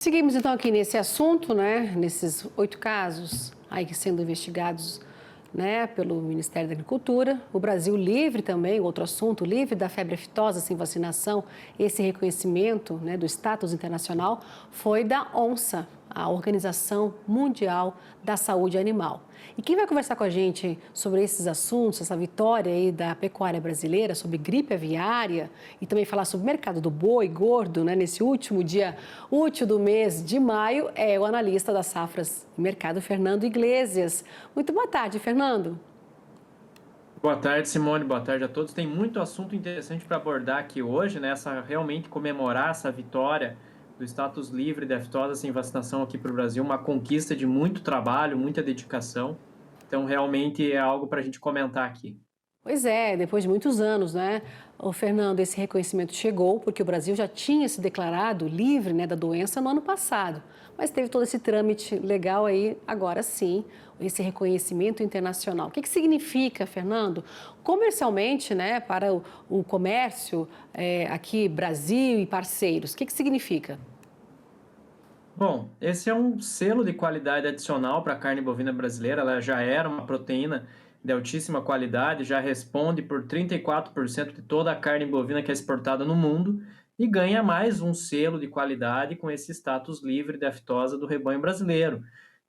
Seguimos então aqui nesse assunto, né? Nesses 8 casos aí que sendo investigados, né, pelo Ministério da Agricultura. O Brasil livre também, outro assunto, livre da febre aftosa sem vacinação. Esse reconhecimento, né, do status internacional foi da ONSA, a Organização Mundial da Saúde Animal. E quem vai conversar com a gente sobre esses assuntos, essa vitória aí da pecuária brasileira, sobre gripe aviária e também falar sobre o mercado do boi gordo, né, nesse último dia útil do mês de maio, é o analista das safras e mercado, Fernando Iglesias. Muito boa tarde, Fernando. Boa tarde, Simone. Boa tarde a todos. Tem muito assunto interessante para abordar aqui hoje, né? Realmente comemorar essa vitória do status livre da aftosa sem vacinação aqui para o Brasil, uma conquista de muito trabalho, muita dedicação. Então, realmente é algo para a gente comentar aqui. Pois é, depois de muitos anos, né, o Fernando, esse reconhecimento chegou porque o Brasil já tinha se declarado livre, né, da doença no ano passado, mas teve todo esse trâmite legal aí, agora sim, esse reconhecimento internacional. O que significa, Fernando, comercialmente, né, para o comércio aqui, Brasil e parceiros? O que significa? Bom, esse é um selo de qualidade adicional para a carne bovina brasileira. Ela já era uma proteína de altíssima qualidade, já responde por 34% de toda a carne bovina que é exportada no mundo e ganha mais um selo de qualidade com esse status livre de aftosa do rebanho brasileiro.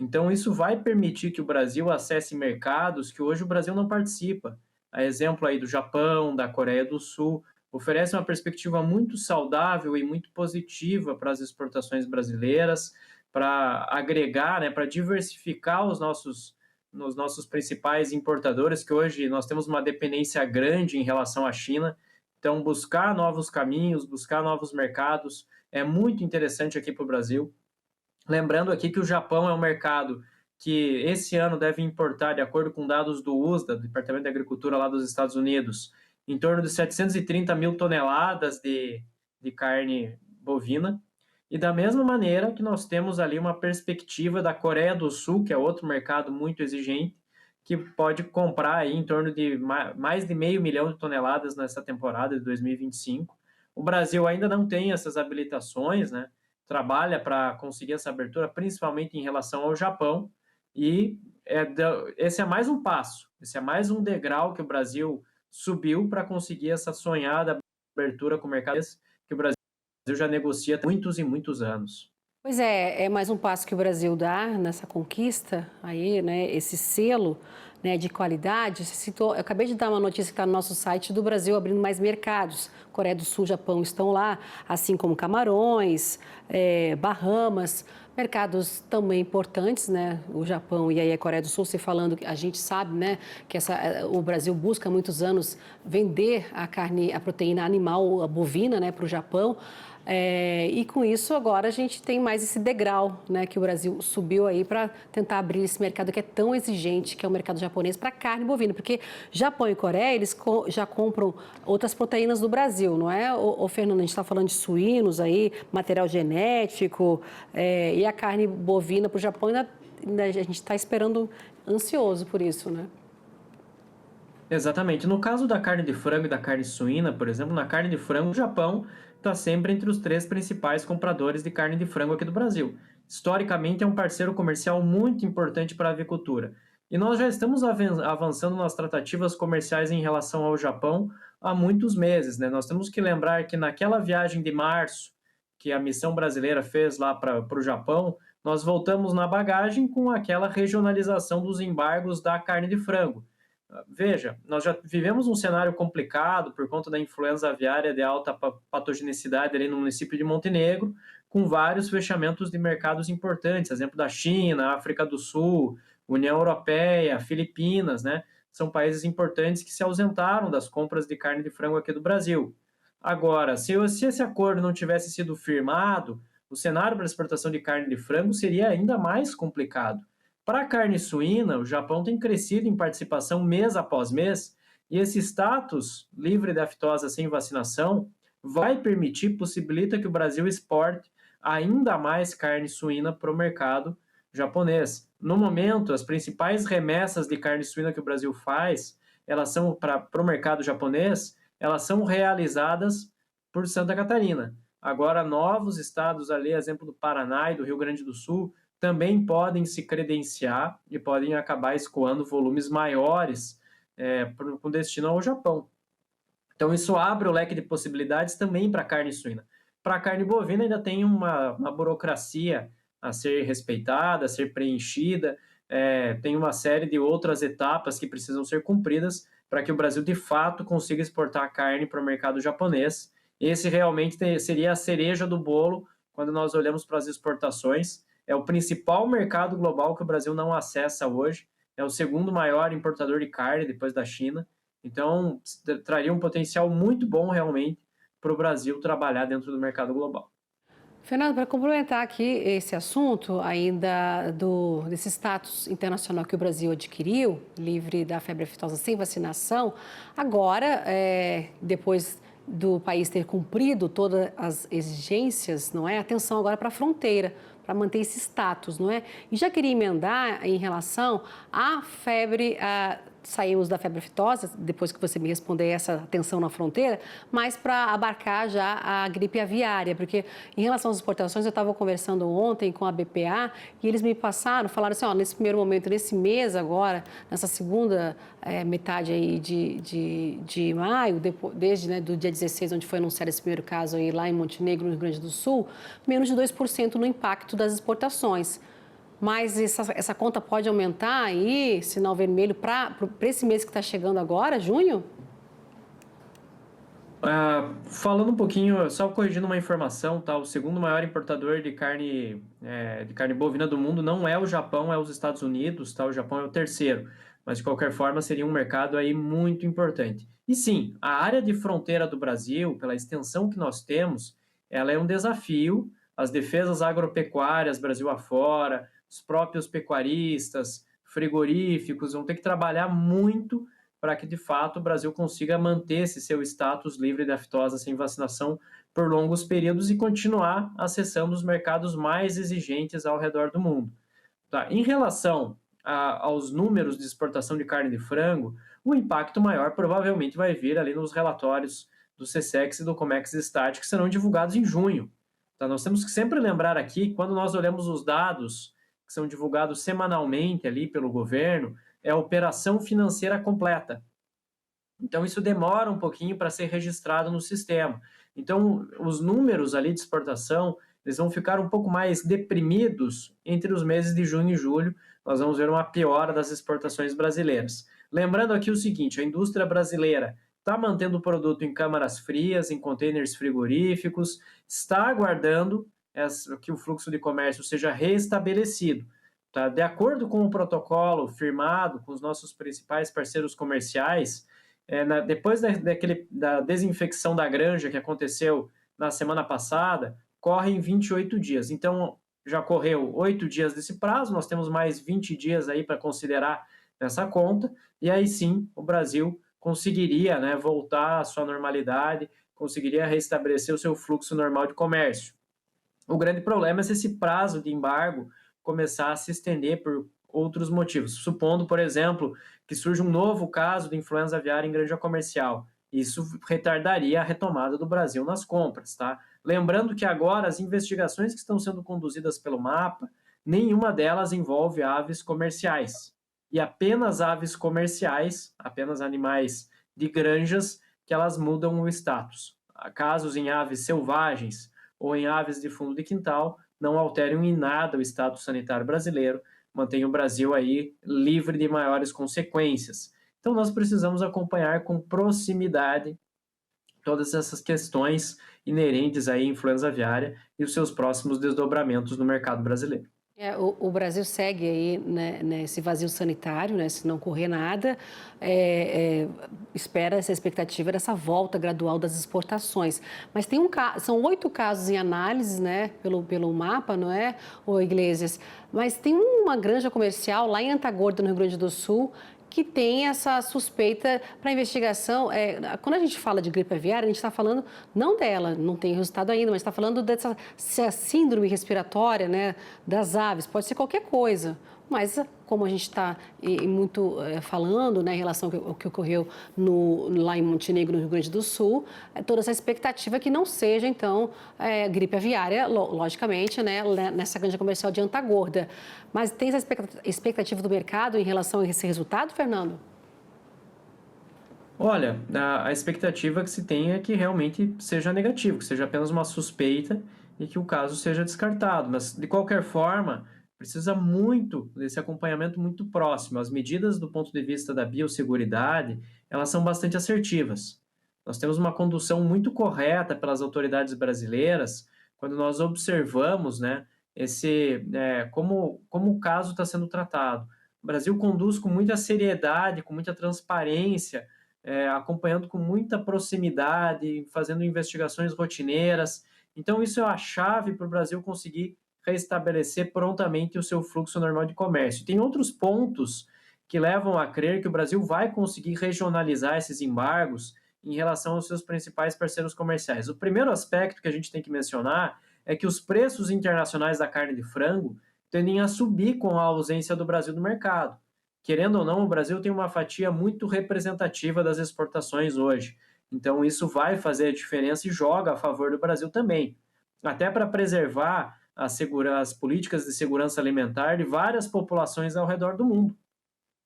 Então, isso vai permitir que o Brasil acesse mercados que hoje o Brasil não participa. A exemplo aí do Japão, da Coreia do Sul, oferece uma perspectiva muito saudável e muito positiva para as exportações brasileiras, para agregar, né, para diversificar nos nossos principais importadores, que hoje nós temos uma dependência grande em relação à China. Então, buscar novos caminhos, buscar novos mercados é muito interessante aqui para o Brasil. Lembrando aqui que o Japão é um mercado que esse ano deve importar, de acordo com dados do USDA, do Departamento de Agricultura lá dos Estados Unidos, em torno de 730 mil toneladas de carne bovina. E da mesma maneira que nós temos ali uma perspectiva da Coreia do Sul, que é outro mercado muito exigente, que pode comprar aí em torno de mais de 500 mil de toneladas nessa temporada de 2025. O Brasil ainda não tem essas habilitações, né? Trabalha para conseguir essa abertura, principalmente em relação ao Japão, e esse é mais um passo, esse é mais um degrau que o Brasil subiu para conseguir essa sonhada abertura com mercados que o Brasil já negocia há muitos e muitos anos. Pois é, é mais um passo que o Brasil dá nessa conquista aí, né? Esse selo, né, de qualidade. Você citou, eu acabei de dar uma notícia que está no nosso site do Brasil abrindo mais mercados. Coreia do Sul, Japão estão lá, assim como Camarões, Bahamas, mercados também importantes, né? O Japão e aí a Coreia do Sul, você falando, a gente sabe, né, que o Brasil busca há muitos anos vender a carne, a proteína animal, a bovina, né, para o Japão. E com isso agora a gente tem mais esse degrau, né, que o Brasil subiu aí para tentar abrir esse mercado que é tão exigente, que é o mercado japonês para carne bovina, porque Japão e Coreia eles já compram outras proteínas do Brasil, não é? O Fernando, a gente está falando de suínos aí, material genético, e a carne bovina para o Japão ainda a gente está esperando ansioso por isso, né? Exatamente. No caso da carne de frango e da carne suína, por exemplo, na carne de frango, o Japão está sempre entre os três principais compradores de carne de frango aqui do Brasil. Historicamente, é um parceiro comercial muito importante para a avicultura. E nós já estamos avançando nas tratativas comerciais em relação ao Japão há muitos meses, né? Nós temos que lembrar que naquela viagem de março que a missão brasileira fez lá para o Japão, nós voltamos na bagagem com aquela regionalização dos embargos da carne de frango. Veja, nós já vivemos um cenário complicado por conta da influenza aviária de alta patogenicidade ali no município de Montenegro, com vários fechamentos de mercados importantes, exemplo da China, África do Sul, União Europeia, Filipinas, né? São países importantes que se ausentaram das compras de carne de frango aqui do Brasil. Agora, se esse acordo não tivesse sido firmado, o cenário para a exportação de carne de frango seria ainda mais complicado. Para a carne suína, o Japão tem crescido em participação mês após mês, e esse status livre da aftosa sem vacinação vai permitir, possibilita que o Brasil exporte ainda mais carne suína para o mercado japonês. No momento, as principais remessas de carne suína que o Brasil faz, elas são para o mercado japonês, elas são realizadas por Santa Catarina. Agora, novos estados ali, exemplo do Paraná e do Rio Grande do Sul, também podem se credenciar e podem acabar escoando volumes maiores com destino ao Japão. Então, isso abre o leque de possibilidades também para a carne suína. Para a carne bovina, ainda tem uma burocracia a ser respeitada, a ser preenchida, tem uma série de outras etapas que precisam ser cumpridas para que o Brasil, de fato, consiga exportar a carne para o mercado japonês. Esse realmente seria a cereja do bolo quando nós olhamos para as exportações. É o principal mercado global que o Brasil não acessa hoje, é o segundo maior importador de carne depois da China. Então, traria um potencial muito bom realmente para o Brasil trabalhar dentro do mercado global. Fernando, para complementar aqui esse assunto ainda desse status internacional que o Brasil adquiriu, livre da febre aftosa sem vacinação, agora, depois do país ter cumprido todas as exigências, não é? Atenção agora para a fronteira, para manter esse status, não é? E já queria emendar em relação à febre, saímos da febre aftosa, depois que você me responder essa atenção na fronteira, mas para abarcar já a gripe aviária, porque em relação às exportações, eu estava conversando ontem com a BPA e eles me falaram assim, ó, nesse primeiro momento, nesse mês agora, nessa segunda metade aí de maio, desde do dia 16, onde foi anunciado esse primeiro caso aí lá em Montenegro, no Rio Grande do Sul, menos de 2% no impacto das exportações. Mas essa conta pode aumentar aí, sinal vermelho, para esse mês que está chegando agora, junho? Falando um pouquinho, só corrigindo uma informação, tá? O segundo maior importador de carne bovina do mundo não é o Japão, é os Estados Unidos, tá? O Japão é o terceiro, mas de qualquer forma seria um mercado aí muito importante. E sim, a área de fronteira do Brasil, pela extensão que nós temos, ela é um desafio. As defesas agropecuárias Brasil afora, os próprios pecuaristas, frigoríficos vão ter que trabalhar muito para que, de fato, o Brasil consiga manter esse seu status livre de aftosa sem vacinação por longos períodos e continuar acessando os mercados mais exigentes ao redor do mundo. Tá? Em relação aos números de exportação de carne de frango, o impacto maior provavelmente vai vir ali nos relatórios do SECEX e do Comex Stat, que serão divulgados em junho. Tá? Nós temos que sempre lembrar aqui, quando nós olhamos os dados que são divulgados semanalmente ali pelo governo, é a operação financeira completa. Então, isso demora um pouquinho para ser registrado no sistema. Então, os números ali de exportação, eles vão ficar um pouco mais deprimidos entre os meses de junho e julho. Nós vamos ver uma piora das exportações brasileiras. Lembrando aqui o seguinte, a indústria brasileira está mantendo o produto em câmaras frias, em containers frigoríficos, está aguardando que o fluxo de comércio seja restabelecido. Tá? De acordo com o protocolo firmado com os nossos principais parceiros comerciais, depois da desinfecção da granja que aconteceu na semana passada, correm 28 dias. Então, já correu 8 dias desse prazo, nós temos mais 20 dias aí para considerar nessa conta, e aí sim o Brasil conseguiria, né, voltar à sua normalidade, conseguiria restabelecer o seu fluxo normal de comércio. O grande problema é se esse prazo de embargo começar a se estender por outros motivos, supondo, por exemplo, que surja um novo caso de influenza aviária em granja comercial. Isso retardaria a retomada do Brasil nas compras, tá? Lembrando que agora as investigações que estão sendo conduzidas pelo MAPA, nenhuma delas envolve aves comerciais. E apenas aves comerciais, apenas animais de granjas, que elas mudam o status. Casos em aves selvagens ou em aves de fundo de quintal, não alteram em nada o status sanitário brasileiro, mantém o Brasil aí livre de maiores consequências. Então, nós precisamos acompanhar com proximidade todas essas questões inerentes à influenza aviária e os seus próximos desdobramentos no mercado brasileiro. O Brasil segue aí, né, nesse vazio sanitário, né, se não ocorrer nada, espera essa expectativa dessa volta gradual das exportações. Mas são 8 casos em análise, né, pelo mapa, não é, ô Iglesias? Mas tem uma granja comercial lá em Antagorda, no Rio Grande do Sul, que tem essa suspeita para investigação. Quando a gente fala de gripe aviária, a gente está falando não dela, não tem resultado ainda, mas está falando dessa síndrome respiratória, né, das aves. Pode ser qualquer coisa. Mas, como a gente está muito falando, né, em relação ao que ocorreu lá em Montenegro, no Rio Grande do Sul, toda essa expectativa que não seja, então, gripe aviária, logicamente, né, nessa granja comercial de Antagorda. Mas tem essa expectativa do mercado em relação a esse resultado, Fernando? Olha, a expectativa que se tem é que realmente seja negativo, que seja apenas uma suspeita e que o caso seja descartado. Mas, de qualquer forma, precisa muito desse acompanhamento muito próximo. As medidas do ponto de vista da biosseguridade, elas são bastante assertivas. Nós temos uma condução muito correta pelas autoridades brasileiras quando nós observamos, né, como o caso está sendo tratado. O Brasil conduz com muita seriedade, com muita transparência, acompanhando com muita proximidade, fazendo investigações rotineiras. Então, isso é a chave para o Brasil conseguir restabelecer prontamente o seu fluxo normal de comércio. Tem outros pontos que levam a crer que o Brasil vai conseguir regionalizar esses embargos em relação aos seus principais parceiros comerciais. O primeiro aspecto que a gente tem que mencionar é que os preços internacionais da carne de frango tendem a subir com a ausência do Brasil no mercado. Querendo ou não, o Brasil tem uma fatia muito representativa das exportações hoje. Então, isso vai fazer a diferença e joga a favor do Brasil também. Até para preservar as políticas de segurança alimentar de várias populações ao redor do mundo.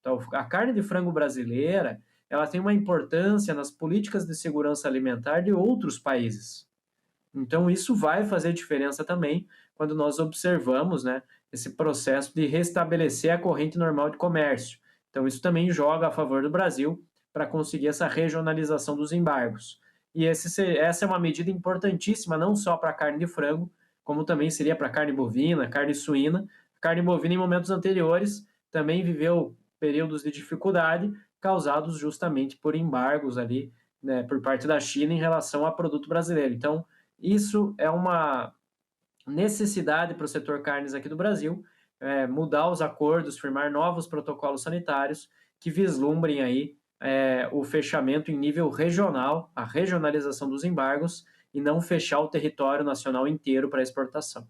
Então, a carne de frango brasileira, ela tem uma importância nas políticas de segurança alimentar de outros países. Então, isso vai fazer diferença também quando nós observamos, né, esse processo de restabelecer a corrente normal de comércio. Então, isso também joga a favor do Brasil para conseguir essa regionalização dos embargos. E essa é uma medida importantíssima, não só para a carne de frango, como também seria para a carne bovina, carne suína. A carne bovina, em momentos anteriores, também viveu períodos de dificuldade causados justamente por embargos ali, né, por parte da China em relação a produto brasileiro. Então, isso é uma necessidade para o setor carnes aqui do Brasil, mudar os acordos, firmar novos protocolos sanitários que vislumbrem aí o fechamento em nível regional, a regionalização dos embargos e não fechar o território nacional inteiro para exportação.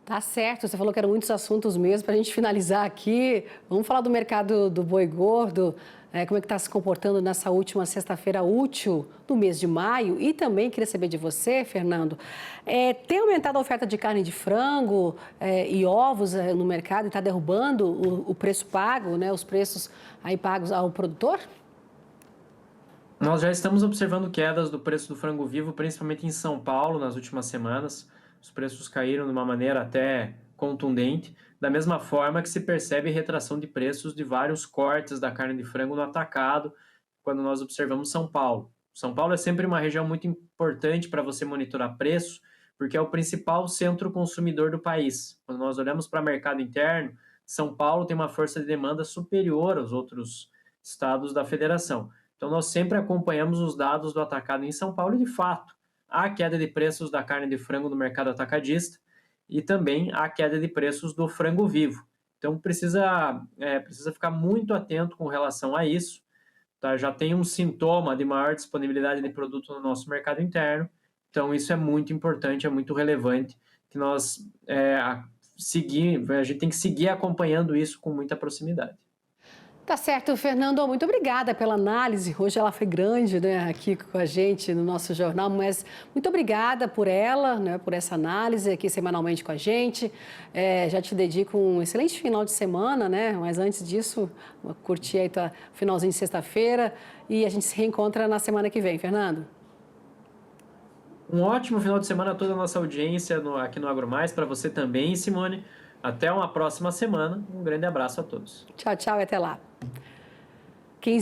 Tá certo, você falou que eram muitos assuntos mesmo. Para a gente finalizar aqui, vamos falar do mercado do boi gordo, como é que está se comportando nessa última sexta-feira útil do mês de maio. E também queria saber de você, Fernando, tem aumentado a oferta de carne de frango e ovos no mercado e está derrubando o preço pago, né, os preços aí pagos ao produtor? Nós já estamos observando quedas do preço do frango vivo, principalmente em São Paulo, nas últimas semanas. Os preços caíram de uma maneira até contundente, da mesma forma que se percebe retração de preços de vários cortes da carne de frango no atacado, quando nós observamos São Paulo. São Paulo é sempre uma região muito importante para você monitorar preço, porque é o principal centro consumidor do país. Quando nós olhamos para o mercado interno, São Paulo tem uma força de demanda superior aos outros estados da federação. Então, nós sempre acompanhamos os dados do atacado em São Paulo e, de fato, há queda de preços da carne de frango no mercado atacadista e também há queda de preços do frango vivo. Então, precisa ficar muito atento com relação a isso. Tá? Já tem um sintoma de maior disponibilidade de produto no nosso mercado interno. Então, isso é muito importante, é muito relevante que nós a gente tem que seguir acompanhando isso com muita proximidade. Tá certo, Fernando, muito obrigada pela análise. Hoje ela foi grande, né, aqui com a gente no nosso jornal, mas muito obrigada por ela, né, por essa análise aqui semanalmente com a gente. Já te dedico um excelente final de semana, né, mas antes disso, curti aí o finalzinho de sexta-feira e a gente se reencontra na semana que vem, Fernando. Um ótimo final de semana a toda a nossa audiência aqui no AgroMais, para você também, Simone. Até uma próxima semana. Um grande abraço a todos. Tchau, tchau e até lá.